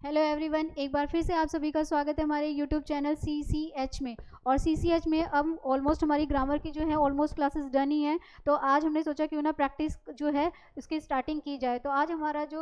Hello everyone, एक बार फिर से आप सभी का स्वागत है हमारे यूट्यूब चैनल CCH में। और CCH में अब ऑलमोस्ट हमारी ग्रामर की जो है ऑलमोस्ट क्लासेस डन ही हैं। तो आज हमने सोचा क्यों ना प्रैक्टिस जो है इसकी स्टार्टिंग की जाए। तो आज हमारा जो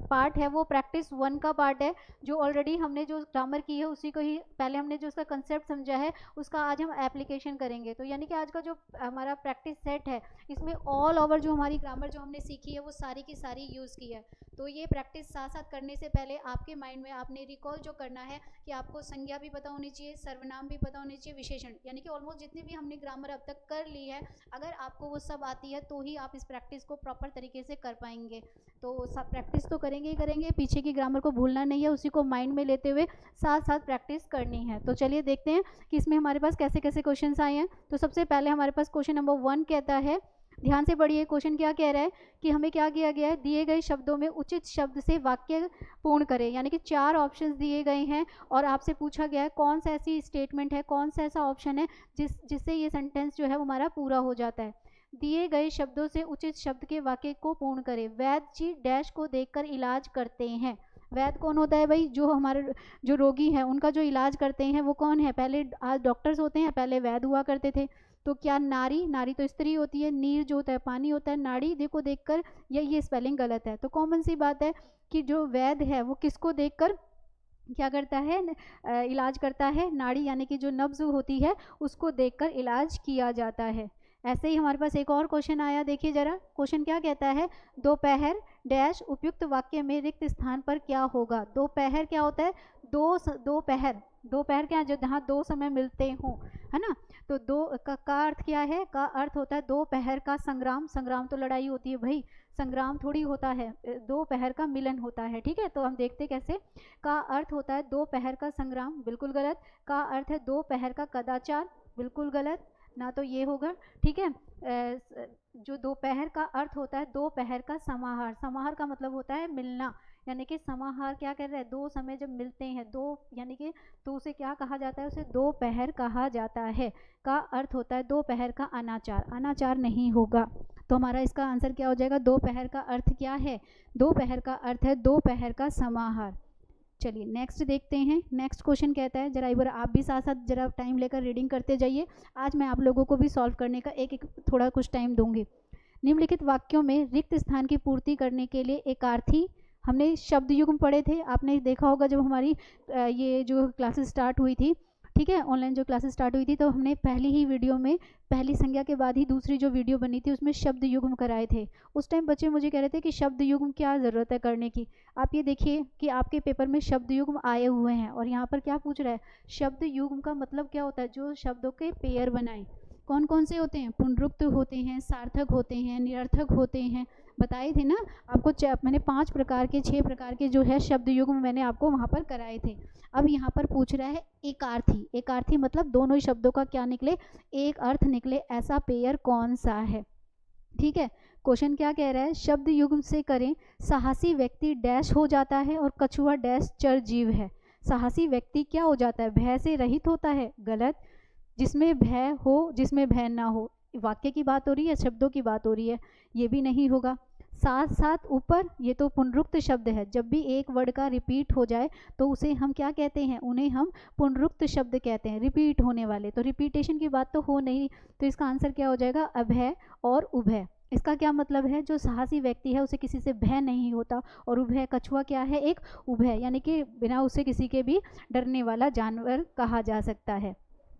पार्ट है वो प्रैक्टिस 1 का पार्ट है, जो ऑलरेडी हमने जो ग्रामर की है उसी को ही पहले हमने जो उसका कंसेप्ट समझा है उसका आज हम एप्लीकेशन करेंगे। तो यानी कि आज का जो हमारा प्रैक्टिस सेट है इसमें ऑल ओवर जो हमारी ग्रामर जो हमने सीखी है वो सारी की सारी यूज़ की है। तो ये प्रैक्टिस साथ साथ करने से पहले आपके माइंड में आपने रिकॉल जो करना है कि आपको संज्ञा भी पता होनी चाहिए, सर्वनाम भी पता होनी चाहिए, विशेषण, यानी कि ऑलमोस्ट जितनी भी हमने ग्रामर अब तक कर ली है अगर आपको वो सब आती है तो ही आप इस प्रैक्टिस को प्रॉपर तरीके से कर पाएंगे। तो सब प्रैक्टिस तो करेंगे ही करेंगे, पीछे की ग्रामर को भूलना नहीं है, उसी को माइंड में लेते हुए साथ साथ प्रैक्टिस करनी है। तो चलिए देखते हैं कि इसमें हमारे पास कैसे कैसे क्वेश्चन आए हैं। तो सबसे पहले हमारे पास क्वेश्चन नंबर 1 कहता है, ध्यान से पढ़िए क्वेश्चन क्या कह रहा है कि हमें क्या किया गया है, दिए गए शब्दों में उचित शब्द से वाक्य पूर्ण करें। यानी कि 4 ऑप्शंस दिए गए हैं और आपसे पूछा गया है कौन सा ऐसी स्टेटमेंट है, कौन सा ऐसा ऑप्शन है जिससे ये सेंटेंस जो है वो हमारा पूरा हो जाता है। दिए गए शब्दों से उचित शब्द के वाक्य को पूर्ण करें। वैद्य जी डैश को देखकर इलाज करते हैं। वैद्य कौन होता है भाई? जो हमारे जो रोगी हैं उनका जो इलाज करते हैं वो कौन है? पहले आज डॉक्टर्स होते हैं, पहले वैद्य हुआ करते थे। तो क्या नारी, नारी तो स्त्री होती है, नीर जो होता है पानी होता है, नाड़ी देखो देखकर, ये स्पेलिंग गलत है। तो कॉमन सी बात है कि जो वैद्य है वो किसको देखकर क्या करता है, इलाज करता है? नाड़ी यानी कि जो नब्ज होती है उसको देखकर इलाज किया जाता है। ऐसे ही हमारे पास एक और क्वेश्चन आया, देखिए जरा क्वेश्चन क्या कहता है, दोपहर डैश उपयुक्त वाक्य में रिक्त स्थान पर क्या होगा। दोपहर क्या होता है? दोपहर, दोपहर क्या, जो जहाँ दो समय मिलते हों, है ना। तो दो का अर्थ क्या है? का अर्थ होता है दोपहर का संग्राम। संग्राम तो लड़ाई होती है भाई, संग्राम थोड़ी होता है, दोपहर का मिलन होता है। ठीक है, तो हम देखते कैसे। का अर्थ होता है दोपहर का संग्राम, बिल्कुल गलत। का अर्थ है दोपहर का कदाचार, बिल्कुल गलत, ना तो ये होगा। ठीक है, जो दोपहर का अर्थ होता है दोपहर का समाहार। समाहार का मतलब होता है मिलना, यानी कि समाहार क्या कर रहा है, दो समय जब मिलते हैं, दो यानी कि, तो उसे क्या कहा जाता है? उसे दोपहर कहा जाता है। का अर्थ होता है दोपहर का अनाचार, अनाचार नहीं होगा। तो हमारा इसका आंसर क्या हो जाएगा? दोपहर का अर्थ क्या है? दोपहर का अर्थ है दोपहर का समाहार। चलिए नेक्स्ट देखते हैं। नेक्स्ट क्वेश्चन कहता है, जरा एक बार आप भी साथ साथ जरा टाइम लेकर रीडिंग करते जाइए। आज मैं आप लोगों को भी सॉल्व करने का एक एक थोड़ा कुछ टाइम दूंगी। निम्नलिखित वाक्यों में रिक्त स्थान की पूर्ति करने के लिए एकार्थी, हमने शब्द युग्म पढ़े थे, आपने देखा होगा जब हमारी ये जो क्लासेस स्टार्ट हुई थी, ठीक है, ऑनलाइन जो क्लासेस स्टार्ट हुई थी, तो हमने पहली ही वीडियो में पहली संज्ञा के बाद ही दूसरी जो वीडियो बनी थी उसमें शब्द युग्म कराए थे। उस टाइम बच्चे मुझे कह रहे थे कि शब्द युग्म क्या ज़रूरत है करने की। आप ये देखिए कि आपके पेपर में शब्द युग्म आए हुए हैं और यहाँ पर क्या पूछ रहा है, शब्द युग्म का मतलब क्या होता है? जो शब्दों के पेयर बनाए। कौन कौन से होते हैं? पुनरुक्त होते हैं, सार्थक होते हैं, निरर्थक होते हैं, बताए थे ना आपको। मैंने 5 प्रकार के 6 प्रकार के जो है शब्द युग्म मैंने आपको वहाँ पर कराए थे। अब यहाँ पर पूछ रहा है एकार्थी। एकार्थी मतलब दोनों ही शब्दों का क्या निकले, एक अर्थ निकले, ऐसा पेयर कौन सा है। ठीक है, क्वेश्चन क्या कह रहा है, शब्द युग्म से करें, साहसी व्यक्ति डैश हो जाता है और कछुआ डैश चर जीव है। साहसी व्यक्ति क्या हो जाता है? भय से रहित होता है, गलत। जिसमें भय हो, जिसमें भय ना हो। वाक्य की बात हो रही है, शब्दों की बात हो रही है, ये भी नहीं होगा। साथ साथ ऊपर, ये तो पुनरुक्त शब्द है। जब भी एक वर्ड का रिपीट हो जाए तो उसे हम क्या कहते हैं? उन्हें हम पुनरुक्त शब्द कहते हैं, रिपीट होने वाले। तो रिपीटेशन की बात तो हो नहीं, तो इसका आंसर क्या हो जाएगा? अभय और उभय। इसका क्या मतलब है? जो साहसी व्यक्ति है उसे किसी से भय नहीं होता, और उभय, कछुआ क्या है? एक उभय, यानी कि बिना उससे किसी के भी डरने वाला जानवर कहा जा सकता है।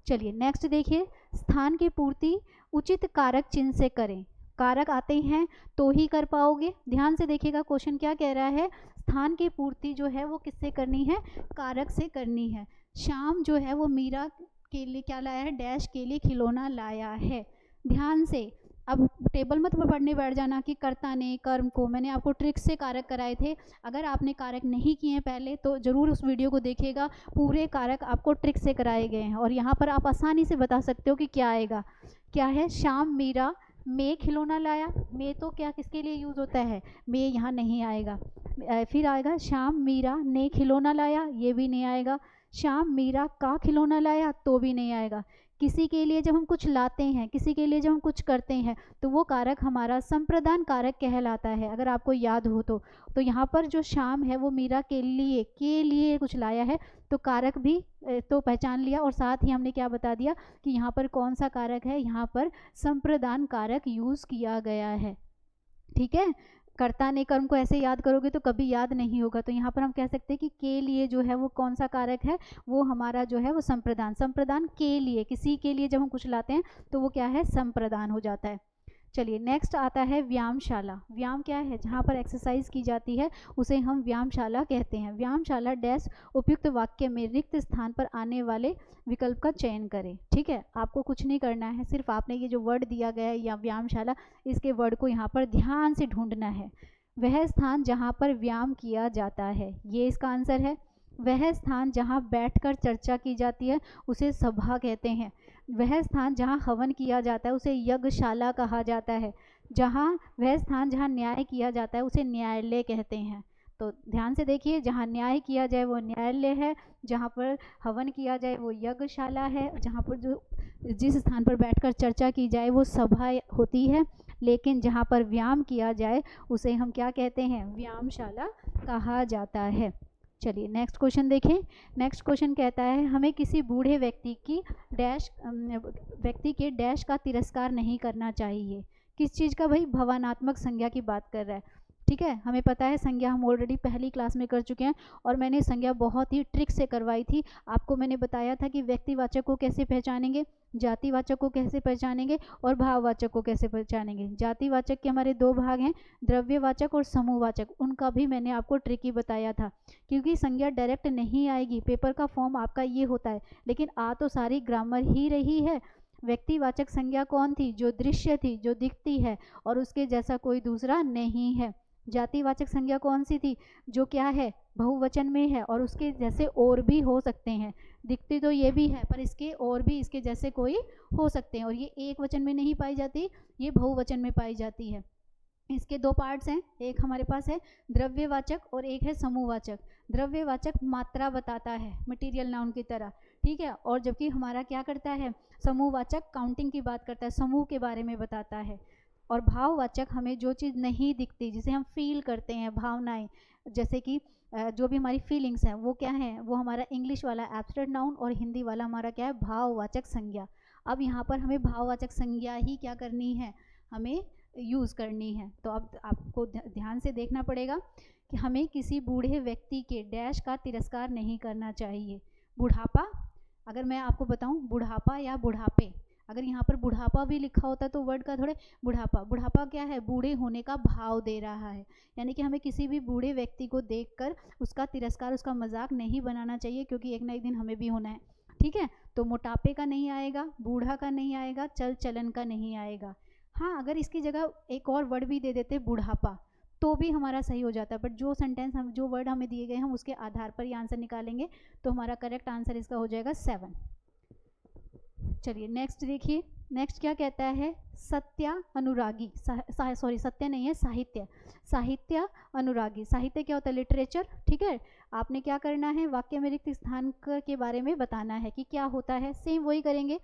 चलिए नेक्स्ट देखिए, स्थान की पूर्ति उचित कारक चिन्ह से करें। कारक आते हैं तो ही कर पाओगे। ध्यान से देखिएगा क्वेश्चन क्या कह रहा है, स्थान की पूर्ति जो है वो किससे करनी है? कारक से करनी है। श्याम जो है वो मीरा के लिए क्या लाया है? डैश के लिए खिलौना लाया है। ध्यान से, अब टेबल मत पढ़ने बैठ जाना कि कर्ता ने कर्म को, मैंने आपको ट्रिक से कारक कराए थे। अगर आपने कारक नहीं किए हैं पहले तो ज़रूर उस वीडियो को देखिएगा, पूरे कारक आपको ट्रिक से कराए गए हैं और यहाँ पर आप आसानी से बता सकते हो कि क्या आएगा। क्या है? श्याम मीरा में खिलौना लाया। में तो क्या किसके लिए यूज़ होता है? में यहाँ नहीं आएगा। फिर आएगा श्याम मीरा ने खिलौना लाया, ये भी नहीं आएगा। श्याम मीरा का खिलौना लाया, तो भी नहीं आएगा। किसी के लिए जब हम कुछ लाते हैं, किसी के लिए जब हम कुछ करते हैं, तो वो कारक हमारा संप्रदान कारक कहलाता है। अगर आपको याद हो तो यहाँ पर जो श्याम है वो मीरा के लिए कुछ लाया है, तो कारक भी तो पहचान लिया, और साथ ही हमने क्या बता दिया कि यहाँ पर कौन सा कारक है, यहाँ पर संप्रदान कारक यूज किया गया है। ठीक है, कर्ता ने कर्म को ऐसे याद करोगे तो कभी याद नहीं होगा। तो यहाँ पर हम कह सकते हैं कि के लिए जो है वो कौन सा कारक है, वो हमारा जो है वो संप्रदान के लिए, किसी के लिए जब हम कुछ लाते हैं तो वो क्या है, संप्रदान हो जाता है। चलिए नेक्स्ट आता है व्यायामशाला। व्यायाम क्या है, जहाँ पर एक्सरसाइज की जाती है उसे हम व्यायामशाला कहते हैं। व्यायामशाला डैश उपयुक्त वाक्य में रिक्त स्थान पर आने वाले विकल्प का चयन करें। ठीक है, आपको कुछ नहीं करना है, सिर्फ आपने ये जो वर्ड दिया गया है या व्यायामशाला, इसके वर्ड को यहाँ पर ध्यान से ढूंढना है। वह स्थान जहाँ पर व्यायाम किया जाता है, ये इसका आंसर है। वह स्थान जहाँ बैठकर चर्चा की जाती है उसे सभा कहते हैं। वह स्थान जहाँ हवन किया जाता है उसे यज्ञशाला कहा जाता है। वह स्थान जहाँ न्याय किया जाता है उसे न्यायालय कहते हैं। तो ध्यान से देखिए, जहाँ न्याय किया जाए वो न्यायालय है, जहाँ पर हवन किया जाए वो यज्ञशाला है, जहाँ पर जिस स्थान पर बैठकर चर्चा की जाए वो सभा होती है, लेकिन जहाँ पर व्यायाम किया जाए उसे हम क्या कहते हैं, व्यायामशाला कहा जाता है। चलिए नेक्स्ट क्वेश्चन देखें। नेक्स्ट क्वेश्चन कहता है हमें किसी बूढ़े व्यक्ति के डैश का तिरस्कार नहीं करना चाहिए। किस चीज़ का भाई, भवनात्मक संज्ञा की बात कर रहा है। ठीक है, हमें पता है संज्ञा हम ऑलरेडी पहली क्लास में कर चुके हैं, और मैंने संज्ञा बहुत ही ट्रिक से करवाई थी। आपको मैंने बताया था कि व्यक्तिवाचक को कैसे पहचानेंगे, जातिवाचक को कैसे पहचानेंगे, और भाववाचक को कैसे पहचानेंगे। जातिवाचक के हमारे दो भाग हैं, द्रव्यवाचक और समूहवाचक, उनका भी मैंने आपको ट्रिक ही बताया था। क्योंकि संज्ञा डायरेक्ट नहीं आएगी, पेपर का फॉर्म आपका ये होता है, लेकिन आ तो सारी ग्रामर ही रही है। व्यक्तिवाचक संज्ञा कौन थी, जो दृश्य थी, जो दिखती है और उसके जैसा कोई दूसरा नहीं है। जातिवाचक संज्ञा कौन सी थी, जो क्या है, बहुवचन में है और उसके जैसे और भी हो सकते हैं। दिखती तो ये भी है पर इसके और भी इसके जैसे कोई हो सकते हैं, और ये एक वचन में नहीं पाई जाती, ये बहुवचन में पाई जाती है। इसके दो पार्ट्स हैं, एक हमारे पास है द्रव्यवाचक और एक है समूहवाचक। द्रव्यवाचक मात्रा बताता है मटेरियल नाउन की तरह, ठीक है, और जबकि हमारा क्या करता है, समूहवाचक काउंटिंग की बात करता है, समूह के बारे में बताता है। और भाववाचक हमें जो चीज़ नहीं दिखती, जिसे हम फील करते हैं, भावनाएं, जैसे कि जो भी हमारी फीलिंग्स हैं वो क्या है, वो हमारा इंग्लिश वाला एब्स्ट्रैक्ट नाउन और हिंदी वाला हमारा क्या है, भाववाचक संज्ञा। अब यहाँ पर हमें भाववाचक संज्ञा ही क्या करनी है, हमें यूज़ करनी है। तो अब आपको ध्यान से देखना पड़ेगा कि हमें किसी बूढ़े व्यक्ति के डैश का तिरस्कार नहीं करना चाहिए। बुढ़ापा, अगर मैं आपको बताऊं बुढ़ापा या बुढ़ापे, अगर यहाँ पर बुढ़ापा भी लिखा होता तो वर्ड का थोड़े, बुढ़ापा क्या है, बूढ़े होने का भाव दे रहा है। यानी कि हमें किसी भी बूढ़े व्यक्ति को देखकर उसका तिरस्कार, उसका मजाक नहीं बनाना चाहिए, क्योंकि एक ना एक दिन हमें भी होना है। ठीक है, तो मोटापे का नहीं आएगा, बूढ़ा का नहीं आएगा, चल चलन का नहीं आएगा। हाँ, अगर इसकी जगह एक और वर्ड भी दे देते बुढ़ापा तो भी हमारा सही हो जाता है, बट जो सेंटेंस हम, जो वर्ड हमें दिए गए हम उसके आधार पर ये आंसर निकालेंगे, तो हमारा करेक्ट आंसर इसका हो जाएगा 7। चलिए नेक्स्ट देखिए, नेक्स्ट क्या कहता है, सत्य अनुरागी, सॉरी सत्य नहीं है, साहित्य अनुरागी। साहित्य क्या होता है, लिटरेचर। ठीक है, आपने क्या करना है, वाक्य में रिक्त स्थान के बारे में बताना है कि क्या होता है, सेम वही करेंगे।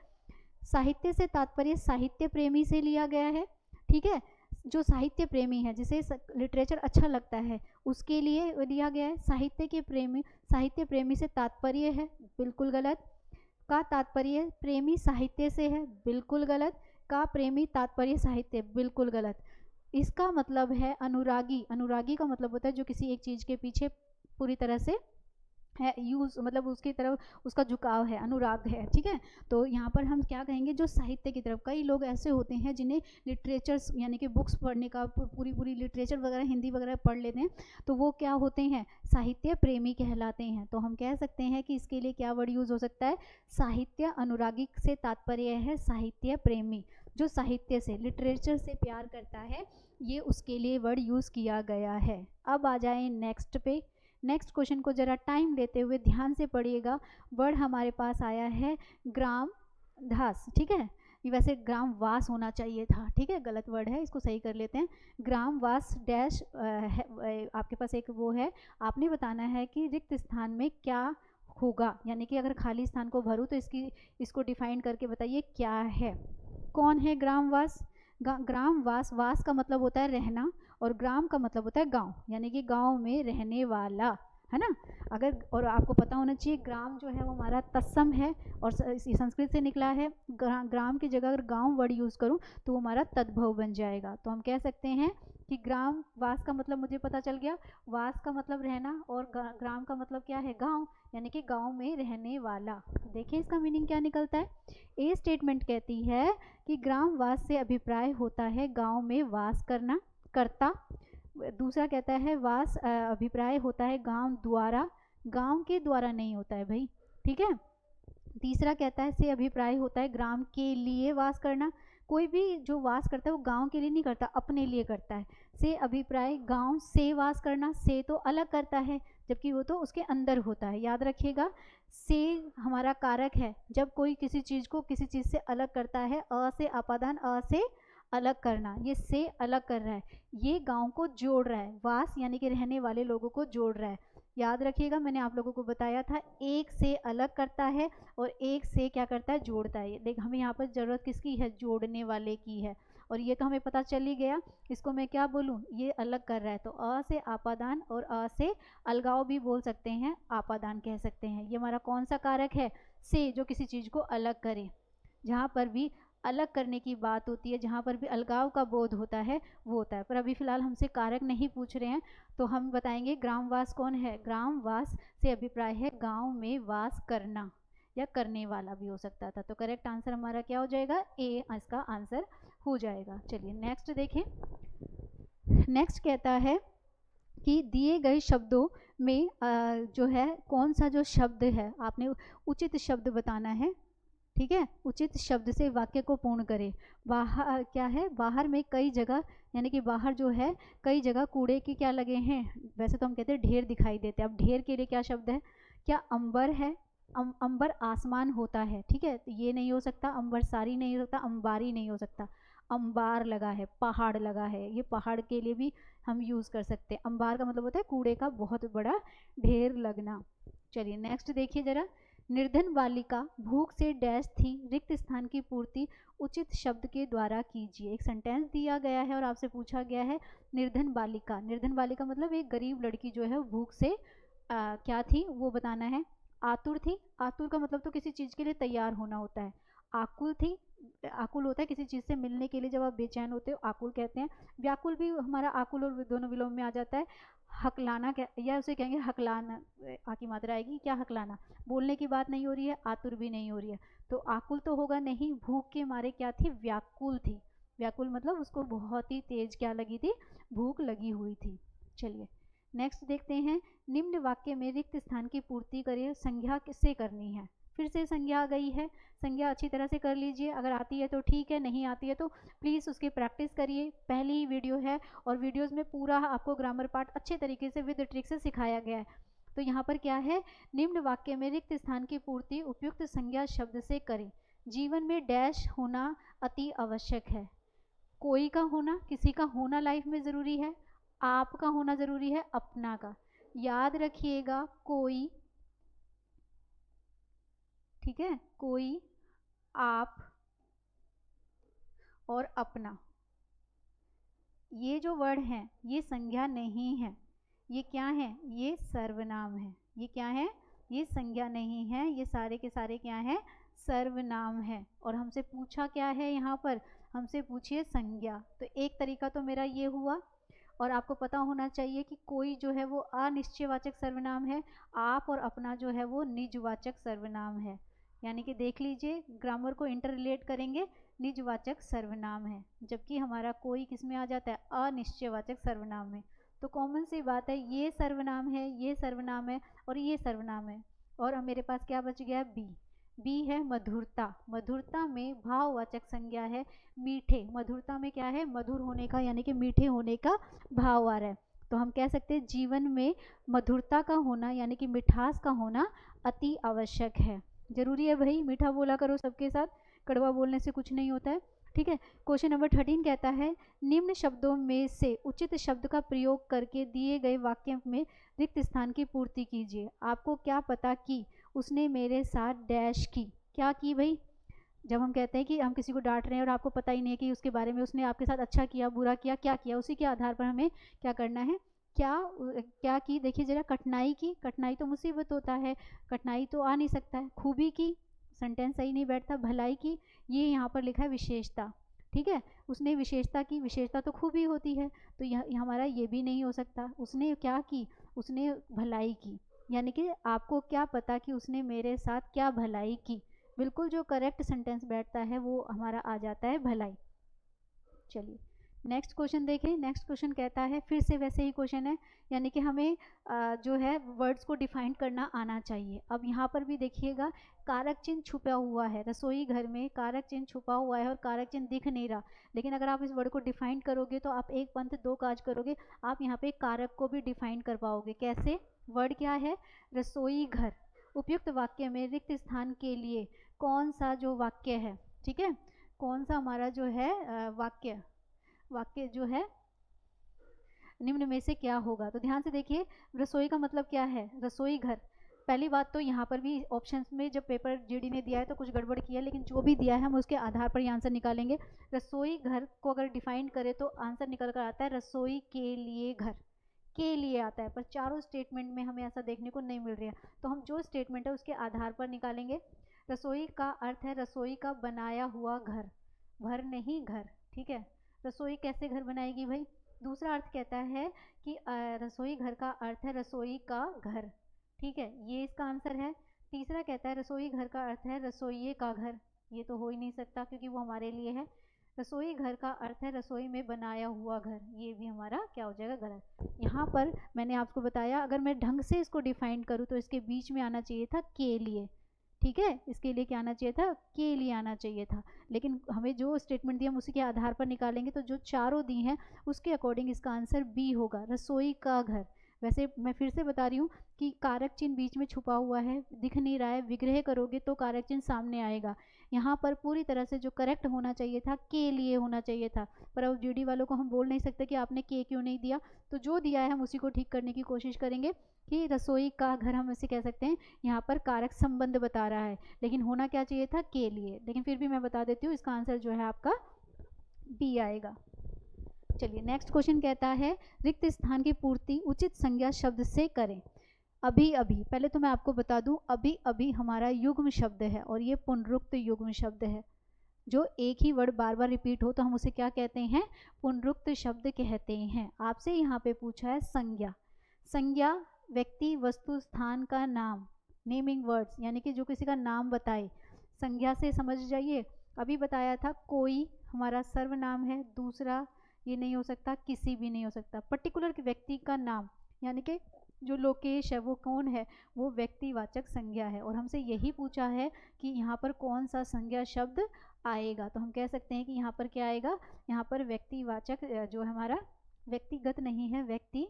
साहित्य से तात्पर्य साहित्य प्रेमी से लिया गया है। ठीक है, जो साहित्य प्रेमी है, जिसे लिटरेचर अच्छा लगता है, उसके लिए लिया गया है। साहित्य प्रेमी से तात्पर्य है, बिल्कुल गलत। का तात्पर्य प्रेमी साहित्य से है, बिल्कुल गलत। का प्रेमी तात्पर्य साहित्य, बिल्कुल गलत। इसका मतलब है अनुरागी। अनुरागी का मतलब होता है जो किसी एक चीज़ के पीछे पूरी तरह से है, मतलब उसकी तरफ उसका झुकाव है, अनुराग है। ठीक है, तो यहाँ पर हम क्या कहेंगे, जो साहित्य की तरफ, कई लोग ऐसे होते हैं जिन्हें लिटरेचर्स यानी कि बुक्स पढ़ने का, पूरी लिटरेचर वगैरह हिंदी वगैरह पढ़ लेते हैं, तो वो क्या होते हैं, साहित्य प्रेमी कहलाते हैं। तो हम कह सकते हैं कि इसके लिए क्या वर्ड यूज़ हो सकता है, साहित्य अनुरागी से तात्पर्य है साहित्य प्रेमी, जो साहित्य से, लिटरेचर से प्यार करता है, ये उसके लिए वर्ड यूज़ किया गया है। अब आ जाए नेक्स्ट पे। नेक्स्ट क्वेश्चन को जरा टाइम लेते हुए ध्यान से पढ़िएगा। वर्ड हमारे पास आया है ग्राम धास। ठीक है, ये वैसे ग्राम वास होना चाहिए था, ठीक है, गलत वर्ड है, इसको सही कर लेते हैं। ग्राम वास डैश आपके पास एक वो है, आपने बताना है कि रिक्त स्थान में क्या होगा, यानी कि अगर खाली स्थान को भरूँ तो इसको डिफाइन करके बताइए क्या है। कौन है ग्रामवास? ग्रामवास, वास का मतलब होता है रहना और ग्राम का मतलब होता है गांव, यानी कि गांव में रहने वाला, है ना। अगर, और आपको पता होना चाहिए ग्राम जो है वो हमारा तत्सम है और संस्कृत से निकला है। ग्राम की जगह अगर गांव वर्ड यूज़ करूँ तो वो हमारा तद्भव बन जाएगा। तो हम कह सकते हैं कि ग्राम, वास का मतलब मुझे पता चल गया, वास का मतलब रहना और ग्राम का मतलब क्या है? गांव, यानी कि गांव में रहने वाला। तो देखिए इसका मीनिंग क्या निकलता है। ए स्टेटमेंट कहती है कि ग्रामवास से अभिप्राय होता है गांव में वास करना, करता। दूसरा कहता है वास अभिप्राय होता है गांव द्वारा, गांव के द्वारा नहीं होता है भाई, ठीक है। तीसरा कहता है से अभिप्राय होता है ग्राम के लिए वास करना, कोई भी जो वास करता है वो गांव के लिए नहीं करता, अपने लिए करता है। से अभिप्राय गांव से वास करना, से तो अलग करता है जबकि वो तो उसके अंदर होता है, याद रखिएगा। से हमारा कारक है, जब कोई किसी चीज़ को किसी चीज़ से अलग करता है, अ से अपादान, अ से अलग करना, ये से अलग कर रहा है, ये गांव को जोड़ रहा है, वास यानी कि रहने वाले लोगों को जोड़ रहा है। याद रखिएगा मैंने आप लोगों को बताया था एक से अलग करता है और एक से क्या करता है? जोड़ता है। देख हमें यहाँ पर ज़रूरत किसकी है? जोड़ने वाले की है, और ये तो हमें पता चल ही गया। इसको मैं क्या बोलूँ? ये अलग कर रहा है, तो अ से आपादान और अ से अलगाव भी बोल सकते हैं, आपादान कह सकते हैं। ये हमारा कौन सा कारक है? से, जो किसी चीज़ को अलग करे। जहाँ पर भी अलग करने की बात होती है, जहाँ पर भी अलगाव का बोध होता है वो होता है। पर अभी फ़िलहाल हमसे कारक नहीं पूछ रहे हैं, तो हम बताएंगे ग्रामवास कौन है। ग्रामवास से अभिप्राय है गांव में वास करना, या करने वाला भी हो सकता था। तो करेक्ट आंसर हमारा क्या हो जाएगा? ए इसका आंसर हो जाएगा। चलिए नेक्स्ट देखें। नेक्स्ट कहता है कि दिए गए शब्दों में जो है कौन सा जो शब्द है, आपने उचित शब्द बताना है, ठीक है। उचित शब्द से वाक्य को पूर्ण करें। बाहर क्या है? बाहर में कई जगह, यानी कि बाहर जो है कई जगह कूड़े के क्या लगे हैं? वैसे तो हम कहते हैं ढेर दिखाई देते हैं। अब ढेर के लिए क्या शब्द है? क्या अंबर है? अंबर आसमान होता है, ठीक है, तो ये नहीं हो सकता। अंबर सारी नहीं हो सकता, अंबारी नहीं हो सकता। अंबार लगा है, पहाड़ लगा है, ये पहाड़ के लिए भी हम यूज़ कर सकते हैं। अंबार का मतलब होता है कूड़े का बहुत बड़ा ढेर लगना। चलिए नेक्स्ट देखिए जरा। निर्धन बालिका भूख से डैश थी, रिक्त स्थान की पूर्ति उचित शब्द के द्वारा कीजिए। एक सेंटेंस दिया गया है और आपसे पूछा गया है निर्धन बालिका। निर्धन बालिका मतलब एक गरीब लड़की जो है वो भूख से क्या थी वो बताना है। आतुर थी, आतुर का मतलब तो किसी चीज़ के लिए तैयार होना होता है। आकुल थी, आकुल होता है किसी चीज़ से मिलने के लिए, जब आप बेचैन होते हो आकुल कहते हैं। व्याकुल भी हमारा आकुल और दोनों विलोम में आ जाता है। हकलाना या उसे कहेंगे हकलाना, आ की मात्रा आएगी क्या? हकलाना। बोलने की बात नहीं हो रही है, आतुर भी नहीं हो रही है, तो आकुल तो होगा नहीं। भूख के मारे क्या थी? व्याकुल थी। व्याकुल मतलब उसको बहुत ही तेज क्या लगी थी? भूख लगी हुई थी। चलिए नेक्स्ट देखते हैं। निम्न वाक्य में रिक्त स्थान की पूर्ति करिए। संज्ञा किससे करनी है? फिर से संज्ञा आ गई है, संज्ञा अच्छी तरह से कर लीजिए। अगर आती है तो ठीक है, नहीं आती है तो प्लीज़ उसकी प्रैक्टिस करिए। पहली ही वीडियो है और वीडियोस में पूरा आपको ग्रामर पार्ट अच्छे तरीके से विद ट्रिक से सिखाया गया है। तो यहाँ पर क्या है? निम्न वाक्य में रिक्त स्थान की पूर्ति उपयुक्त संज्ञा शब्द से करें। जीवन में डैश होना अति आवश्यक है। कोई का होना, किसी का होना लाइफ में ज़रूरी है, आपका होना ज़रूरी है, अपना का। याद रखिएगा कोई, ठीक है, कोई, आप और अपना, ये जो वर्ड हैं ये संज्ञा नहीं है, ये क्या है? ये सर्वनाम है। ये क्या है? ये संज्ञा नहीं है, ये सारे के सारे क्या है? सर्वनाम है। और हमसे पूछा क्या है यहाँ पर? हमसे पूछिए संज्ञा। तो एक तरीका तो मेरा ये हुआ, और आपको पता होना चाहिए कि कोई जो है वो अनिश्चयवाचक सर्वनाम है, आप और अपना जो है वो निजवाचक सर्वनाम है। यानी कि देख लीजिए ग्रामर को इंटर रिलेट करेंगे, निजवाचक सर्वनाम है, जबकि हमारा कोई किस में आ जाता है? अनिश्चयवाचक सर्वनाम में। तो कॉमन सी बात है, ये सर्वनाम है, ये सर्वनाम है और ये सर्वनाम है, और मेरे पास क्या बच गया? बी। बी है मधुरता। मधुरता में भाववाचक संज्ञा है मीठे। मधुरता में क्या है? मधुर होने का यानी कि मीठे होने का भाव आ रहा है। तो हम कह सकते हैं जीवन में मधुरता का होना यानी कि मिठास का होना अति आवश्यक है। जरूरी है भाई, मीठा बोला करो सबके साथ, कड़वा बोलने से कुछ नहीं होता है, ठीक है। क्वेश्चन नंबर 13 कहता है निम्न शब्दों में से उचित शब्द का प्रयोग करके दिए गए वाक्य में रिक्त स्थान की पूर्ति कीजिए। आपको क्या पता कि उसने मेरे साथ डैश की। क्या की भाई? जब हम कहते हैं कि हम किसी को डांट रहे हैं और आपको पता ही नहीं है कि उसके बारे में उसने आपके साथ अच्छा किया, बुरा किया, क्या किया, उसी के आधार पर हमें क्या करना है, क्या की। देखिए जरा, कठिनाई की, कठिनाई तो मुसीबत होता है, कठिनाई तो आ नहीं सकता है। खूबी की, सेंटेंस सही नहीं बैठता। भलाई की, ये यहाँ पर लिखा है विशेषता, ठीक है। उसने विशेषता की, विशेषता तो खूबी होती है, तो यह हमारा ये भी नहीं हो सकता। उसने क्या की? उसने भलाई की, यानी कि आपको क्या पता कि उसने मेरे साथ क्या भलाई की। बिल्कुल जो करेक्ट सेंटेंस बैठता है वो हमारा आ जाता है भलाई। चलिए नेक्स्ट क्वेश्चन देखें। नेक्स्ट क्वेश्चन कहता है, फिर से वैसे ही क्वेश्चन है, यानी कि हमें जो है वर्ड्स को डिफाइन करना आना चाहिए। अब यहाँ पर भी देखिएगा, कारक चिन्ह छुपा हुआ है, रसोई घर में कारक चिन्ह छुपा हुआ है और कारक चिन्ह दिख नहीं रहा। लेकिन अगर आप इस वर्ड को डिफाइन करोगे तो आप एक पंथ दो काज करोगे, आप यहाँ पे कारक को भी डिफाइन कर पाओगे। कैसे? वर्ड क्या है? रसोई घर। उपयुक्त वाक्य में रिक्त स्थान के लिए कौन सा जो वाक्य है, ठीक है, कौन सा हमारा जो है वाक्य जो है निम्न में से क्या होगा। तो ध्यान से देखिए, रसोई का मतलब क्या है? रसोई घर। पहली बात तो यहाँ पर भी ऑप्शंस में जब पेपर जीडी ने दिया है तो कुछ गड़बड़ किया है, लेकिन जो भी दिया है हम उसके आधार पर ये आंसर निकालेंगे। रसोई घर को अगर डिफाइन करें तो आंसर निकल कर आता है रसोई के लिए घर, के लिए आता है। पर चारों स्टेटमेंट में हमें ऐसा देखने को नहीं मिल रहा है, तो हम जो स्टेटमेंट है उसके आधार पर निकालेंगे। रसोई का अर्थ है रसोई का बनाया हुआ घर, घर नहीं घर, ठीक है। रसोई कैसे घर बनाएगी भाई? दूसरा अर्थ कहता है कि रसोई घर का अर्थ है रसोई का घर, ठीक है, ये इसका आंसर है। तीसरा कहता है रसोई घर का अर्थ है रसोइये का घर, ये तो हो ही नहीं सकता क्योंकि वो हमारे लिए है। रसोई घर का अर्थ है रसोई में बनाया हुआ घर, ये भी हमारा क्या हो जाएगा? गलत। यहाँ पर मैंने आपको बताया, अगर मैं ढंग से इसको डिफाइन करूँ तो इसके बीच में आना चाहिए था के लिए, ठीक है, इसके लिए क्या आना चाहिए था? के लिए आना चाहिए था। लेकिन हमें जो स्टेटमेंट दिया हम उसी के आधार पर निकालेंगे, तो जो चारों दी हैं उसके अकॉर्डिंग इसका आंसर बी होगा, रसोई का घर। वैसे मैं फिर से बता रही हूँ कि कारक चिन्ह बीच में छुपा हुआ है, दिख नहीं रहा है, विग्रह करोगे तो कारक चिन्ह सामने आएगा। यहाँ पर पूरी तरह से जो करेक्ट होना चाहिए था के लिए होना चाहिए था, पर अब जीडी वालों को हम बोल नहीं सकते कि आपने के क्यों नहीं दिया। तो जो दिया है हम उसी को ठीक करने की कोशिश करेंगे कि रसोई का घर हम इसे कह सकते हैं। यहाँ पर कारक संबंध बता रहा है, लेकिन होना क्या चाहिए था? के लिए। लेकिन फिर भी मैं बता देती हूँ, इसका आंसर जो है आपका बी आएगा। चलिए नेक्स्ट क्वेश्चन कहता है, रिक्त स्थान की पूर्ति उचित संज्ञा शब्द से करें। अभी अभी, पहले तो मैं आपको बता दूं, अभी अभी हमारा युग्म शब्द है और ये पुनरुक्त युग्म शब्द है। जो एक ही वर्ड बार बार रिपीट हो तो हम उसे क्या कहते हैं? पुनरुक्त शब्द कहते हैं। आपसे यहाँ पे पूछा है संज्ञा। संज्ञा व्यक्ति, वस्तु, स्थान का नाम, नेमिंग वर्ड्स, यानी कि जो किसी का नाम बताए, संज्ञा से समझ जाइए। अभी बताया था कोई हमारा सर्वनाम है, दूसरा ये नहीं हो सकता, किसी भी नहीं हो सकता। पर्टिकुलर व्यक्ति का नाम, यानी कि जो लोकेश है वो कौन है, वो व्यक्तिवाचक संज्ञा है। और हमसे यही पूछा है कि यहाँ पर कौन सा संज्ञा शब्द आएगा, तो हम कह सकते हैं कि यहाँ पर क्या आएगा? यहाँ पर व्यक्तिवाचक जो हमारा, व्यक्तिगत नहीं है, व्यक्ति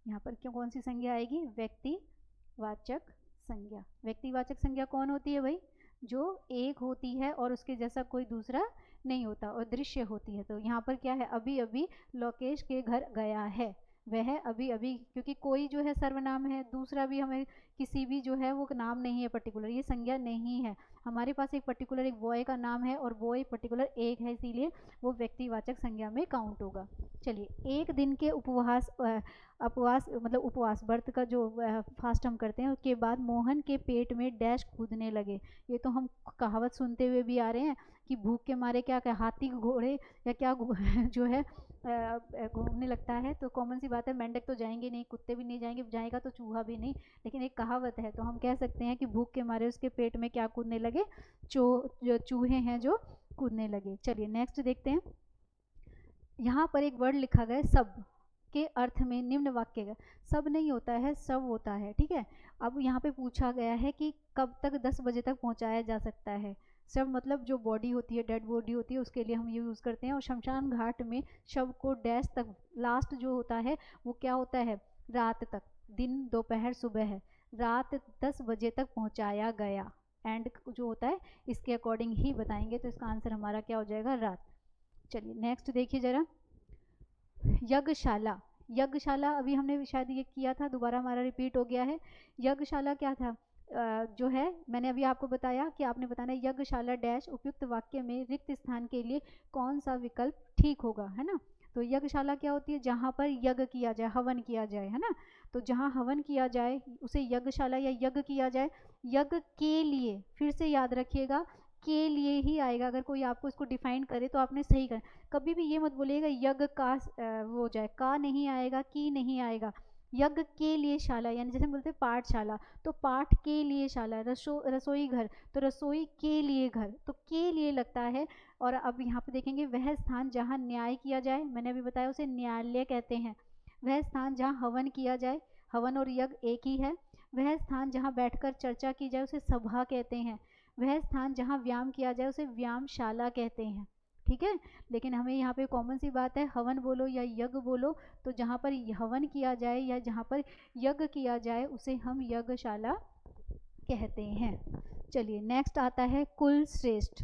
यहाँ पर क्यों, कौन सी संज्ञा आएगी? व्यक्तिवाचक संज्ञा। व्यक्तिवाचक संज्ञा कौन होती है भाई? जो एक होती है और उसके जैसा कोई दूसरा नहीं होता और दृश्य होती है। तो यहाँ पर क्या है? अभी अभी लोकेश के घर गया है, वह अभी अभी, क्योंकि कोई जो है सर्वनाम है, दूसरा भी हमें किसी भी जो है वो नाम नहीं है पर्टिकुलर, ये संज्ञा नहीं है। हमारे पास एक पर्टिकुलर एक बॉय का नाम है और बॉय पर्टिकुलर एक है, इसीलिए वो व्यक्तिवाचक संज्ञा में काउंट होगा। चलिए, एक दिन के उपवास उपवास मतलब उपवास व्रत का जो फास्ट हम करते हैं, उसके बाद मोहन के पेट में डैश कूदने लगे। ये तो हम कहावत सुनते हुए भी आ रहे हैं कि भूख के मारे क्या क्या हाथी घोड़े या क्या जो है घूमने लगता है। तो कॉमन सी बात है, मेंढक तो जाएंगे नहीं, कुत्ते भी नहीं जाएंगे, जाएगा तो चूहा भी नहीं, लेकिन एक कहावत है तो हम कह सकते हैं कि भूख के मारे उसके पेट में क्या कूदने लगे? जो चूहे हैं जो कूदने लगे। चलिए नेक्स्ट देखते हैं। यहाँ पर एक वर्ड लिखा गया सब के अर्थ में निम्न वाक्य का, सब नहीं होता है, सब होता है, ठीक है। अब यहाँ पे पूछा गया है कि कब तक 10 बजे तक पहुँचाया जा सकता है। शव मतलब जो बॉडी होती है, डेड बॉडी होती है, उसके लिए हम ये यूज़ करते हैं। और शमशान घाट में शव को डैश तक, लास्ट जो होता है वो क्या होता है? रात तक, दिन, दोपहर, सुबह है, रात 10 बजे तक पहुँचाया गया, एंड जो होता है इसके अकॉर्डिंग ही बताएंगे, तो इसका आंसर हमारा क्या हो जाएगा, रात। चलिए नेक्स्ट देखिए जरा, यज्ञशाला। यज्ञशाला अभी हमने शायद ये किया था, दोबारा हमारा रिपीट हो गया है। यज्ञशाला क्या था, जो है मैंने अभी आपको बताया कि आपने बताना यज्ञशाला डैश उपयुक्त वाक्य में रिक्त स्थान के लिए कौन सा विकल्प ठीक होगा, है ना। तो यज्ञशाला क्या होती है, जहाँ पर यज्ञ किया जाए, हवन किया जाए, है ना। तो जहाँ हवन किया जाए उसे यज्ञशाला या यज्ञ किया जाए। यज्ञ के लिए, फिर से याद रखिएगा, के लिए ही आएगा। अगर कोई आपको इसको डिफाइन करे तो आपने सही कर, कभी भी ये मत बोलिएगा यज्ञ का वो हो जाए, का नहीं आएगा, की नहीं आएगा। यज्ञ के लिए शाला, यानी जैसे हम बोलते हैं पाठशाला, तो पाठ के लिए शाला, रसोई घर, तो रसोई के लिए घर, तो के लिए लगता है। और अब यहाँ पे देखेंगे, वह स्थान जहाँ न्याय किया जाए, मैंने अभी बताया उसे न्यायालय कहते हैं। वह स्थान जहाँ हवन किया जाए, हवन और यज्ञ एक ही है। वह स्थान जहाँ बैठकर चर्चा की जाए उसे सभा कहते हैं। वह स्थान जहाँ व्यायाम किया जाए उसे व्यायामशाला कहते हैं, ठीक है। लेकिन हमें यहाँ पे कॉमन सी बात है, हवन बोलो या यज्ञ बोलो, तो जहाँ पर हवन किया जाए या जहाँ पर यज्ञ किया जाए उसे हम यज्ञशाला कहते हैं। चलिए नेक्स्ट आता है कुल श्रेष्ठ।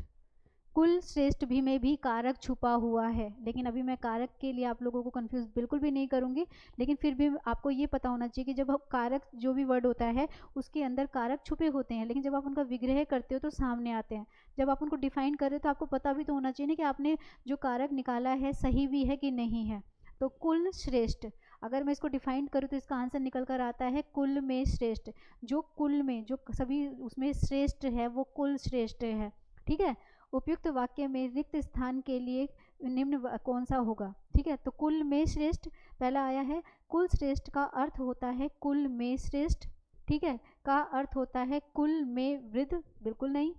कुल श्रेष्ठ भी में भी कारक छुपा हुआ है, लेकिन अभी मैं कारक के लिए आप लोगों को कंफ्यूज बिल्कुल भी नहीं करूंगी, लेकिन फिर भी आपको ये पता होना चाहिए कि जब कारक जो भी वर्ड होता है उसके अंदर कारक छुपे होते हैं, लेकिन जब आप उनका विग्रह करते हो तो सामने आते हैं। जब आप उनको डिफाइन कर रहे हो तो आपको पता भी तो होना चाहिए ना कि आपने जो कारक निकाला है सही भी है कि नहीं है। तो कुल श्रेष्ठ, अगर मैं इसको डिफाइन करूँ तो इसका आंसर निकल कर आता है कुल में श्रेष्ठ। जो कुल में, जो सभी उसमें श्रेष्ठ है वो कुल श्रेष्ठ है, ठीक है। उपयुक्त वाक्य में रिक्त स्थान के लिए निम्न कौन सा होगा, ठीक है। तो कुल में श्रेष्ठ पहला आया है। कुल श्रेष्ठ का अर्थ होता है कुल में श्रेष्ठ, ठीक है। का अर्थ होता है कुल में वृद्ध, बिल्कुल नहीं,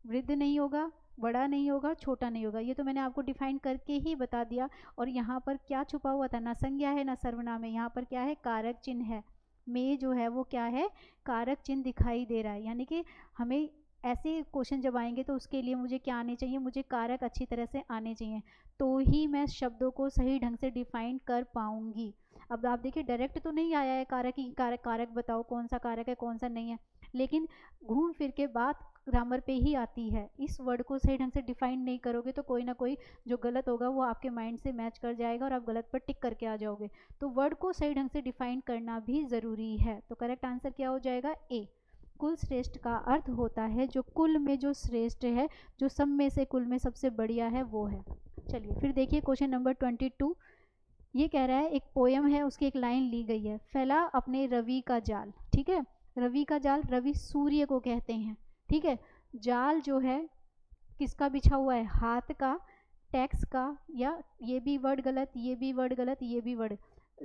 वृद्ध नहीं होगा, बड़ा नहीं होगा, छोटा नहीं होगा, ये तो मैंने आपको डिफाइन करके ही बता दिया। और यहाँ पर क्या छुपा हुआ था, ना संज्ञा है ना सर्वनाम है, यहाँ पर क्या है, कारक चिन्ह है। में जो है वो क्या है, कारक चिन्ह दिखाई दे रहा है। यानी कि हमें ऐसे क्वेश्चन जब आएंगे तो उसके लिए मुझे क्या आने चाहिए, मुझे कारक अच्छी तरह से आने चाहिए, तो ही मैं शब्दों को सही ढंग से डिफाइन कर पाऊंगी। अब आप देखिए डायरेक्ट तो नहीं आया है कारक ही, कारक कारक बताओ कौन सा कारक है कौन सा नहीं है, लेकिन घूम फिर के बात ग्रामर पे ही आती है। इस वर्ड को सही ढंग से डिफाइन नहीं करोगे तो कोई ना कोई जो गलत होगा वो आपके माइंड से मैच कर जाएगा और आप गलत पर टिक करके आ जाओगे। तो वर्ड को सही ढंग से डिफाइन करना भी ज़रूरी है। तो करेक्ट आंसर क्या हो जाएगा, ए। कुल श्रेष्ठ का अर्थ होता है जो कुल में जो श्रेष्ठ है, जो सब में से कुल में सबसे बढ़िया है वो है। चलिए फिर देखिए क्वेश्चन नंबर 22। ये कह रहा है एक पोयम है, उसकी एक लाइन ली गई है, फैला अपने रवि का जाल, ठीक है। रवि का जाल, रवि सूर्य को कहते हैं, ठीक है। जाल जो है किसका बिछा हुआ है, हाथ का, टैक्स का, या ये भी वर्ड गलत, ये भी वर्ड गलत, ये भी वर्ड,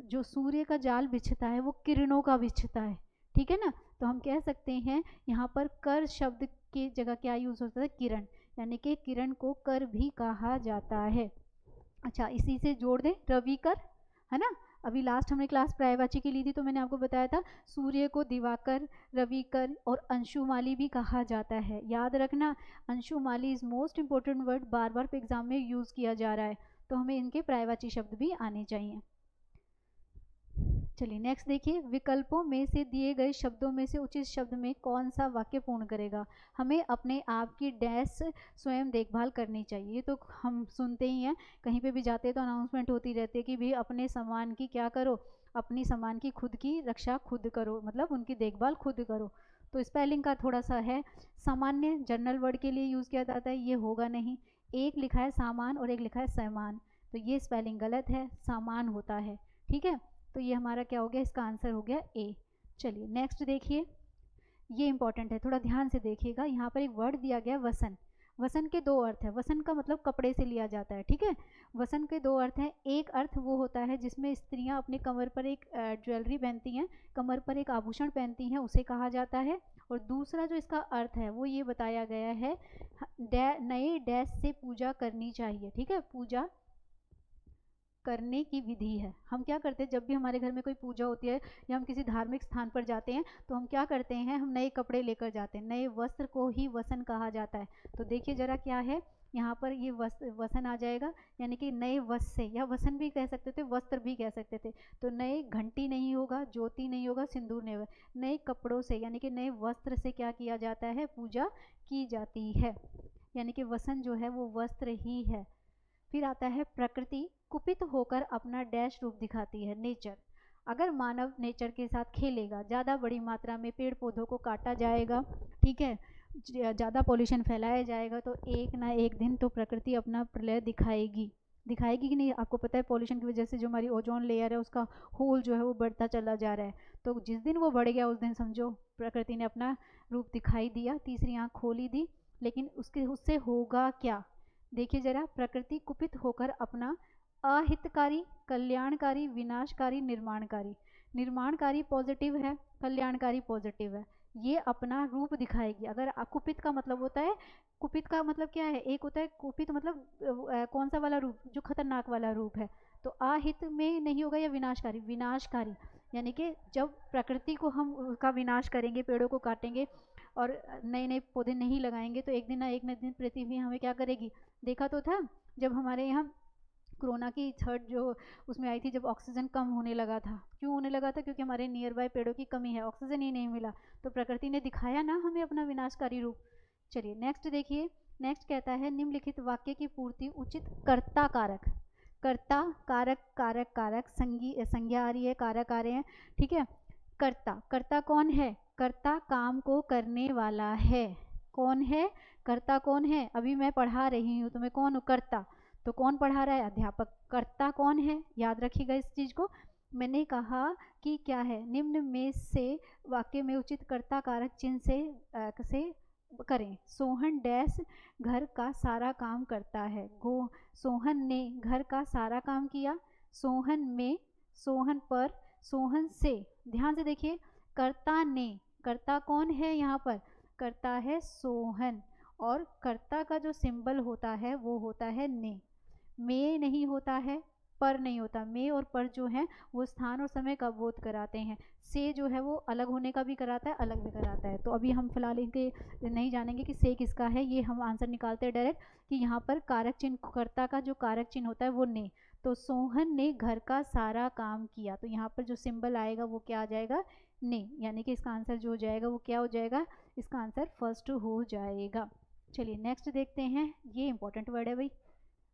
जो सूर्य का जाल बिछता है वो किरणों का बिछता है, ठीक है ना। तो हम कह सकते हैं यहाँ पर कर शब्द की जगह क्या यूज होता है, किरण, यानी कि किरण को कर भी कहा जाता है। अच्छा इसी से जोड़ दें रवि कर, है ना। अभी लास्ट हमने क्लास पर्यायवाची की ली थी तो मैंने आपको बताया था सूर्य को दिवाकर, रविकर और अंशुमाली भी कहा जाता है। याद रखना Anshumali is most important word, bar bar exam में यूज किया जा रहा है, तो हमें इनके पर्यायवाची शब्द भी आने चाहिए। चलिए नेक्स्ट देखिए, विकल्पों में से दिए गए शब्दों में से उचित शब्द में कौन सा वाक्य पूर्ण करेगा। हमें अपने आप की डैश स्वयं देखभाल करनी चाहिए। ये तो हम सुनते ही हैं, कहीं पे भी जाते हैं तो अनाउंसमेंट होती रहती है कि भाई अपने सामान की क्या करो, अपनी सामान की खुद की रक्षा खुद करो, मतलब उनकी देखभाल खुद करो। तो स्पेलिंग का थोड़ा सा है, सामान्य जनरल वर्ड के लिए यूज़ किया जाता है, ये होगा नहीं। एक लिखा है सामान और एक लिखा है सामान, तो ये स्पेलिंग गलत है, सामान होता है, ठीक है। तो ये हमारा क्या हो गया, इसका आंसर हो गया ए। चलिए नेक्स्ट देखिए, ये इंपॉर्टेंट है, थोड़ा ध्यान से देखिएगा। यहाँ पर एक वर्ड दिया गया वसन। वसन के दो अर्थ है, वसन का मतलब कपड़े से लिया जाता है, ठीक है। वसन के दो अर्थ हैं, एक अर्थ वो होता है जिसमें स्त्रियां अपने कमर पर एक ज्वेलरी पहनती हैं, कमर पर एक आभूषण पहनती हैं, उसे कहा जाता है। और दूसरा जो इसका अर्थ है वो ये बताया गया है, नए डैश से पूजा करनी चाहिए, ठीक है। पूजा करने की विधि है। हम क्या करते हैं जब भी हमारे घर में कोई पूजा होती है या हम किसी धार्मिक स्थान पर जाते हैं तो हम क्या करते हैं, हम नए कपड़े लेकर जाते हैं, नए वस्त्र को ही वसन कहा जाता है। तो देखिए जरा क्या है, यहाँ पर ये वसन आ जाएगा, यानी कि नए वस से, या वसन भी कह सकते थे, वस्त्र भी कह सकते थे। तो नए घंटी नहीं होगा, ज्योति नहीं होगा, सिंदूर नहीं होगा, नए कपड़ों से यानी कि नए वस्त्र से क्या किया जाता है, पूजा की जाती है। यानी कि वसन जो है वो वस्त्र ही है। फिर आता है प्रकृति कुपित होकर अपना डैश रूप दिखाती है, नेचर। अगर मानव नेचर के साथ खेलेगा, ज़्यादा बड़ी मात्रा में पेड़ पौधों को काटा जाएगा, ठीक है, ज़्यादा पॉल्यूशन फैलाया जाएगा, तो एक ना एक दिन तो प्रकृति अपना प्रलय दिखाएगी। दिखाएगी कि नहीं? आपको पता है पॉल्यूशन की वजह से जो हमारी ओजोन लेयर है उसका होल जो है वो बढ़ता चला जा रहा है। तो जिस दिन वो बढ़ गया उस दिन समझो प्रकृति ने अपना रूप दिखाई दिया, तीसरी आँख खोली दी। लेकिन उससे होगा क्या? देखिए जरा, प्रकृति कुपित होकर अपना अहितकारी, कल्याणकारी, विनाशकारी, निर्माणकारी पॉजिटिव है, कल्याणकारी पॉजिटिव है, ये अपना रूप दिखाएगी। अगर कुपित का मतलब होता है, कुपित का मतलब क्या है, एक होता है कुपित मतलब कौन सा वाला रूप, जो खतरनाक वाला रूप है। तो अहित में नहीं होगा, या विनाशकारी, विनाशकारी, यानी कि जब प्रकृति को हम उसका विनाश करेंगे, पेड़ों को काटेंगे और नए नए पौधे नहीं लगाएंगे, तो एक दिन ना एक दिन पृथ्वी हमें क्या करेगी। देखा तो था जब हमारे यहाँ कोरोना की थर्ड जो उसमें आई थी, जब ऑक्सीजन कम होने लगा था। क्यों होने लगा था? क्योंकि हमारे नियर बाय पेड़ों की कमी है, ऑक्सीजन ही नहीं मिला। तो प्रकृति ने दिखाया ना हमें अपना विनाशकारी रूप। चलिए नेक्स्ट देखिए, नेक्स्ट कहता है निम्नलिखित वाक्य की पूर्ति उचित कर्ता कारक, कर्ता कारक, कारक कारक, संज्ञा आ रही है, कारक आ रहे हैं, ठीक है। कर्ता, कर्ता कौन है? कर्ता काम को करने वाला है। कौन है? कर्ता कौन है? अभी मैं पढ़ा रही हूँ तो मैं कौन हूँ? कर्ता। तो कौन पढ़ा रहा है? अध्यापक। कर्ता कौन है? याद रखिएगा इस चीज़ को। मैंने कहा कि क्या है, निम्न में से वाक्य में उचित कर्ता कारक चिन्ह से करें। सोहन डैश घर का सारा काम करता है। सोहन ने घर का सारा काम किया। सोहन में, सोहन पर, सोहन से। ध्यान से देखिए, कर्ता ने, कर्ता कौन है यहाँ पर? कर्ता है सोहन, और कर्ता का जो सिंबल होता है वो होता है ने। में नहीं होता है, पर नहीं होता। में और पर जो है वो स्थान और समय का बोध कराते हैं। से जो है वो अलग होने का भी कराता है, अलग भी कराता है। तो अभी हम फिलहाल इनके नहीं जानेंगे कि से किसका है, ये हम आंसर निकालते हैं डायरेक्ट कि यहाँ पर कारक चिन्ह, कर्ता का जो कारक चिन्ह होता है वो ने। तो सोहन ने घर का सारा काम किया, तो यहाँ पर जो सिंबल आएगा वो क्या आ जाएगा? ने। यानी कि इसका आंसर जो हो जाएगा वो क्या हो जाएगा? इसका आंसर फर्स्ट हो जाएगा। चलिए नेक्स्ट देखते हैं, ये इंपॉर्टेंट वर्ड है भाई।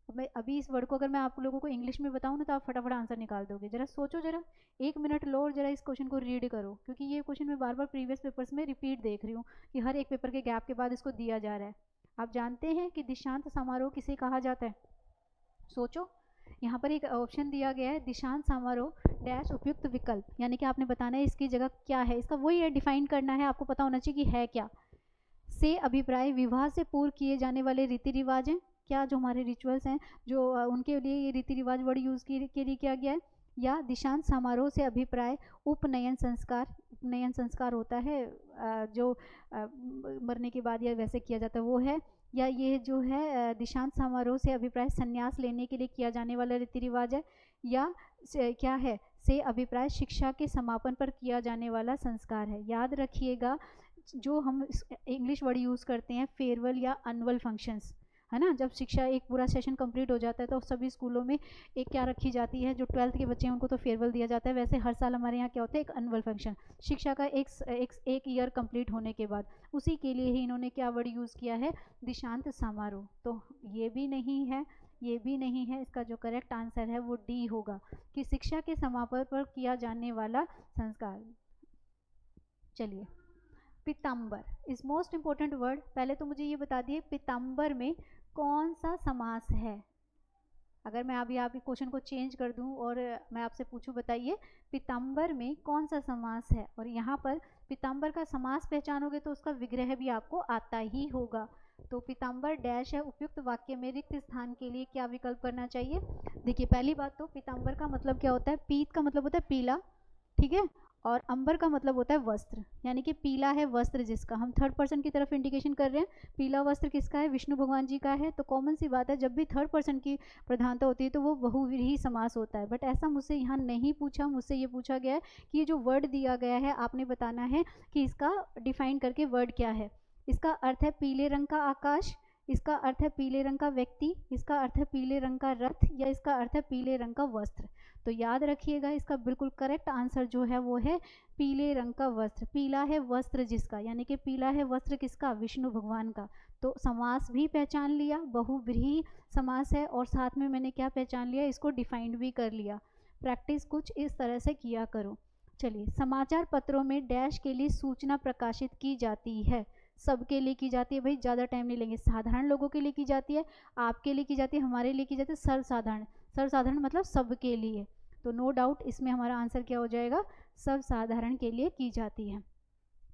मैं अभी इस वर्ड को अगर मैं आप लोगों को इंग्लिश में बताऊँ ना तो आप फटाफट आंसर निकाल दोगे। जरा सोचो, जरा 1 मिनट लो और जरा इस क्वेश्चन को रीड करो, क्योंकि ये क्वेश्चन मैं बार बार प्रीवियस पेपर्स में रिपीट देख रही हूँ कि हर एक पेपर के गैप के बाद इसको दिया जा रहा है। आप जानते हैं कि दीक्षांत समारोह किसे कहा जाता है? सोचो, यहाँ पर एक ऑप्शन दिया गया है, दीक्षांत समारोह डैश उपयुक्त विकल्प, यानी कि आपने बताना है इसकी जगह क्या है। इसका वही है, डिफाइन करना है, आपको पता होना चाहिए कि है क्या। से अभिप्राय विवाह से पूर्व किए जाने वाले रीति रिवाज हैं, क्या जो हमारे रिचुअल्स हैं, जो उनके लिए ये रीति रिवाज वर्ड यूज़ के लिए किया गया है। या दीक्षांत समारोह से अभिप्राय उपनयन संस्कार, उपनयन संस्कार होता है जो मरने के बाद या वैसे किया जाता है वो है। या ये जो है दीक्षांत समारोह से अभिप्राय संन्यास लेने के लिए किया जाने वाला रीति रिवाज है। या क्या है, से अभिप्राय शिक्षा के समापन पर किया जाने वाला संस्कार है। याद रखिएगा, जो हम इंग्लिश वर्ड यूज़ करते हैं फेयरवेल या एनुअल फंक्शंस, है ना, जब शिक्षा एक पूरा सेशन कंप्लीट हो जाता है तो सभी स्कूलों में एक क्या रखी जाती है, जो 12th के बच्चे हैं उनको तो फेयरवेल दिया जाता है, वैसे हर साल हमारे यहाँ क्या होता है, एक एनुअल फंक्शन शिक्षा का एक ईयर कंप्लीट होने के बाद, उसी के लिए ही इन्होंने क्या वर्ड यूज़ किया है, दीक्षांत समारोह। तो ये भी नहीं है, ये भी नहीं है, इसका जो करेक्ट आंसर है वो डी होगा कि शिक्षा के समापन पर किया जाने वाला संस्कार। चलिए, पीताम्बर इज मोस्ट इम्पोर्टेंट वर्ड। पहले तो मुझे ये बता दिए पीताम्बर में कौन सा समास है। अगर मैं अभी आप क्वेश्चन को चेंज कर दूं और मैं आपसे पूछूं बताइए पीताम्बर में कौन सा समास है, और यहाँ पर पीताम्बर का समास पहचानोगे तो उसका विग्रह भी आपको आता ही होगा। तो पीताम्बर डैश है, उपयुक्त वाक्य में रिक्त स्थान के लिए क्या विकल्प करना चाहिए। देखिए पहली बात तो पीताम्बर का मतलब क्या होता है, पीत का मतलब होता है पीला, ठीक है, और अंबर का मतलब होता है वस्त्र, यानी कि पीला है वस्त्र जिसका, हम थर्ड पर्सन की तरफ इंडिकेशन कर रहे हैं। पीला वस्त्र किसका है, विष्णु भगवान जी का है। तो कॉमन सी बात है, जब भी थर्ड पर्सन की प्रधानता होती है तो वो बहुव्रीहि समास होता है। बट ऐसा मुझसे यहाँ नहीं पूछा, मुझसे ये पूछा गया है कि ये जो वर्ड दिया गया है आपने बताना है कि इसका डिफाइन करके वर्ड क्या है। इसका अर्थ है पीले रंग का आकाश, इसका अर्थ है पीले रंग का व्यक्ति, इसका अर्थ है पीले रंग का रथ, या इसका अर्थ है पीले रंग का वस्त्र। तो याद रखिएगा इसका बिल्कुल करेक्ट आंसर जो है वो है पीले रंग का वस्त्र। पीला है वस्त्र जिसका, यानी कि पीला है वस्त्र किसका, विष्णु भगवान का। तो समास भी पहचान लिया, बहुव्रीहि समास है, और साथ में मैंने क्या पहचान लिया, इसको डिफाइंड भी कर लिया। प्रैक्टिस कुछ इस तरह से किया करो। चलिए, समाचार पत्रों में डैश के लिए सूचना प्रकाशित की जाती है। सबके लिए की जाती है भाई, ज़्यादा टाइम नहीं लेंगे। साधारण लोगों के लिए की जाती है, आपके लिए की जाती है, हमारे लिए की जाती है सर्वसाधारण। सर्वसाधारण मतलब सबके लिए। तो नो डाउट इसमें हमारा आंसर क्या हो जाएगा, सर्वसाधारण के लिए की जाती है।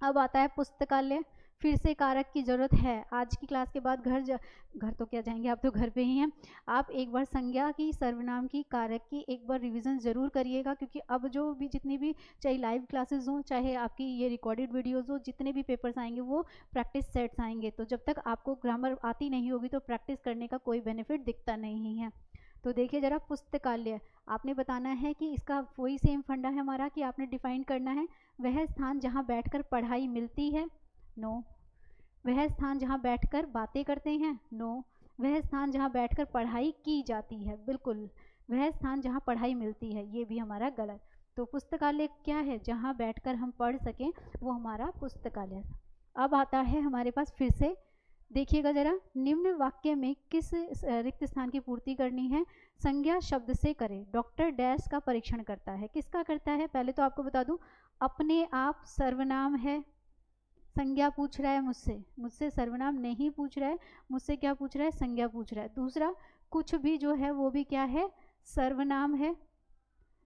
अब आता है पुस्तकालय। फिर से कारक की ज़रूरत है। आज की क्लास के बाद घर तो क्या जाएंगे, आप तो घर पे ही हैं। आप एक बार संज्ञा की, सर्वनाम की, कारक की एक बार रिवीजन ज़रूर करिएगा, क्योंकि अब जो भी जितनी भी चाहे लाइव क्लासेस हों, चाहे आपकी ये रिकॉर्डेड वीडियोज़ हो, जितने भी पेपर्स आएंगे वो प्रैक्टिस सेट्स आएंगे। तो जब तक आपको ग्रामर आती नहीं होगी तो प्रैक्टिस करने का कोई बेनिफिट दिखता नहीं है। तो देखिए ज़रा, पुस्तकालय आपने बताना है कि इसका वही सेम फंडा है हमारा कि आपने डिफाइन करना है वह स्थान जहाँ बैठकर पढ़ाई मिलती है। नो। वह स्थान जहाँ बैठकर बातें करते हैं। नो। वह स्थान जहाँ बैठकर पढ़ाई की जाती है। बिल्कुल, वह स्थान जहाँ पढ़ाई मिलती है, ये भी हमारा गलत। तो पुस्तकालय क्या है, जहाँ बैठकर हम पढ़ सकें, वो हमारा पुस्तकालय। अब आता है हमारे पास फिर से, देखिएगा जरा, निम्न वाक्य में किस रिक्त स्थान की पूर्ति करनी है, संज्ञा शब्द से करें। डॉक्टर डैश का परीक्षण करता है, किसका करता है, पहले तो आपको बता दूं, अपने आप सर्वनाम है। संज्ञा पूछ रहा है मुझसे सर्वनाम नहीं पूछ रहा है, मुझसे क्या पूछ रहा है, संज्ञा पूछ रहा है। दूसरा, कुछ भी जो है वो भी क्या है, सर्वनाम है।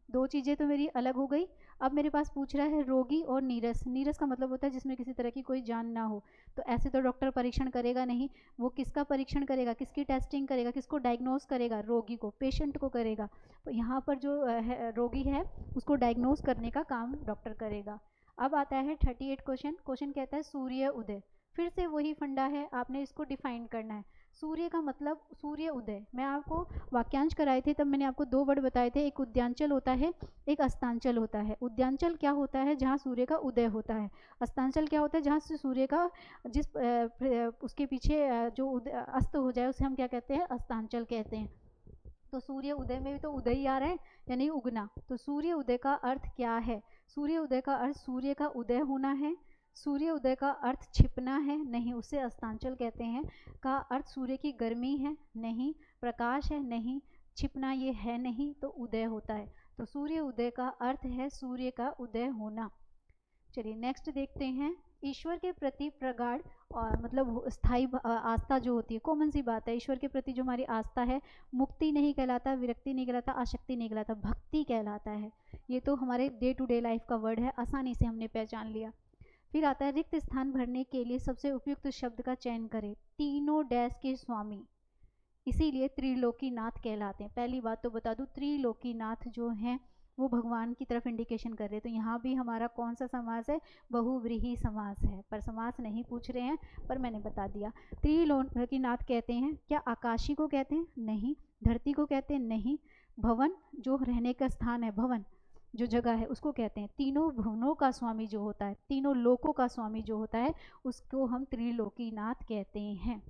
दो चीज़ें तो मेरी अलग हो गई। अब मेरे पास पूछ रहा है रोगी और नीरस। नीरस का मतलब होता है जिसमें किसी तरह की कोई जान ना हो। तो ऐसे तो डॉक्टर परीक्षण करेगा नहीं, वो किसका परीक्षण करेगा, किसकी टेस्टिंग करेगा, किसको डायग्नोस करेगा, रोगी को, पेशेंट को करेगा। तो यहाँ पर जो रोगी है उसको डायग्नोस करने का काम डॉक्टर करेगा। अब आता है 38 क्वेश्चन कहता है सूर्य उदय। फिर से वही फंडा है, आपने इसको डिफाइन करना है। सूर्य का मतलब सूर्य उदय। मैं आपको वाक्यांश कराए थे तब मैंने आपको दो वर्ड बताए थे, एक उद्यांचल होता है, एक अस्तांचल होता है। उद्यांचल क्या होता है, जहाँ सूर्य का उदय होता है। अस्तांचल क्या होता है, जहाँ से सूर्य का उसके पीछे जो अस्त हो जाए उसे हम क्या कहते हैं, अस्तांचल कहते हैं। तो सूर्य उदय में भी तो उदय ही आ रहा है, यानी उगना। तो सूर्य उदय का अर्थ क्या है, सूर्य उदय का अर्थ सूर्य का उदय होना है। सूर्य उदय का अर्थ छिपना है, नहीं, उसे अस्तांचल कहते हैं। का अर्थ सूर्य की गर्मी है, नहीं। प्रकाश है, नहीं। छिपना ये है नहीं, तो उदय होता है। तो सूर्य उदय का अर्थ है सूर्य का उदय होना। चलिए नेक्स्ट देखते हैं। ईश्वर के प्रति प्रगाढ़ और मतलब स्थायी आस्था जो होती है, कॉमन सी बात है, ईश्वर के प्रति जो हमारी आस्था है, मुक्ति नहीं कहलाता, विरक्ति नहीं कहलाता, आसक्ति नहीं कहलाता, भक्ति कहलाता है। ये तो हमारे डे टू डे लाइफ का वर्ड है, आसानी से हमने पहचान लिया। फिर आता है रिक्त स्थान भरने के लिए सबसे उपयुक्त शब्द का चयन करें। तीनों डैश के स्वामी, इसीलिए त्रिलोकीनाथ कहलाते हैं। पहली बात तो बता दूं, त्रिलोकीनाथ जो हैं वो भगवान की तरफ इंडिकेशन कर रहे हैं। तो यहाँ भी हमारा कौन सा समास है, बहुव्रीहि समास है, पर समास नहीं पूछ रहे हैं, पर मैंने बता दिया। त्रिलोकीनाथ कहते हैं, क्या आकाशी को कहते हैं, नहीं। धरती को कहते हैं, नहीं। भवन जो रहने का स्थान है, भवन जो जगह है उसको कहते हैं। तीनों भवनों का स्वामी जो होता है, तीनों लोकों का स्वामी जो होता है, उसको हम त्रिलोकीनाथ कहते हैं।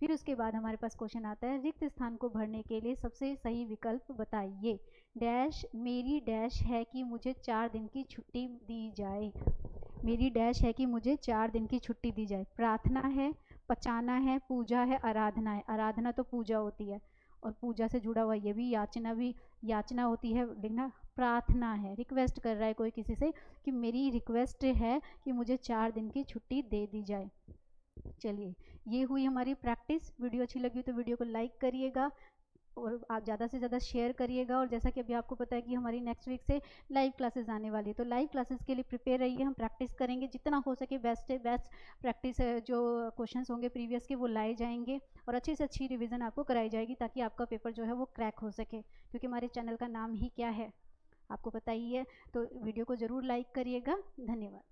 फिर उसके बाद हमारे पास क्वेश्चन आता है, रिक्त स्थान को भरने के लिए सबसे सही विकल्प बताइए। डैश मेरी डैश है कि मुझे 4 दिन की छुट्टी दी जाए। मेरी डैश है कि मुझे 4 दिन की छुट्टी दी जाए। प्रार्थना है, पचाना है, पूजा है, आराधना है। आराधना तो पूजा होती है, और पूजा से जुड़ा हुआ ये भी याचना होती है, लिखना प्रार्थना है। रिक्वेस्ट कर रहा है कोई किसी से कि मेरी रिक्वेस्ट है कि मुझे 4 दिन की छुट्टी दे दी जाए। चलिए, ये हुई हमारी प्रैक्टिस। वीडियो अच्छी लगी तो वीडियो को लाइक करिएगा और आप ज़्यादा से ज़्यादा शेयर करिएगा। और जैसा कि अभी आपको पता है कि हमारी नेक्स्ट वीक से लाइव क्लासेस आने वाली है, तो लाइव क्लासेस के लिए प्रिपेयर रहिए। हम प्रैक्टिस करेंगे जितना हो सके, बेस्ट से बेस्ट प्रैक्टिस जो क्वेश्चंस होंगे प्रीवियस के वो लाए जाएंगे, और अच्छी से अच्छी रिवीजन आपको कराई जाएगी, ताकि आपका पेपर जो है वो क्रैक हो सके। क्योंकि हमारे चैनल का नाम ही क्या है, आपको पता ही है। तो वीडियो को ज़रूर लाइक करिएगा। धन्यवाद।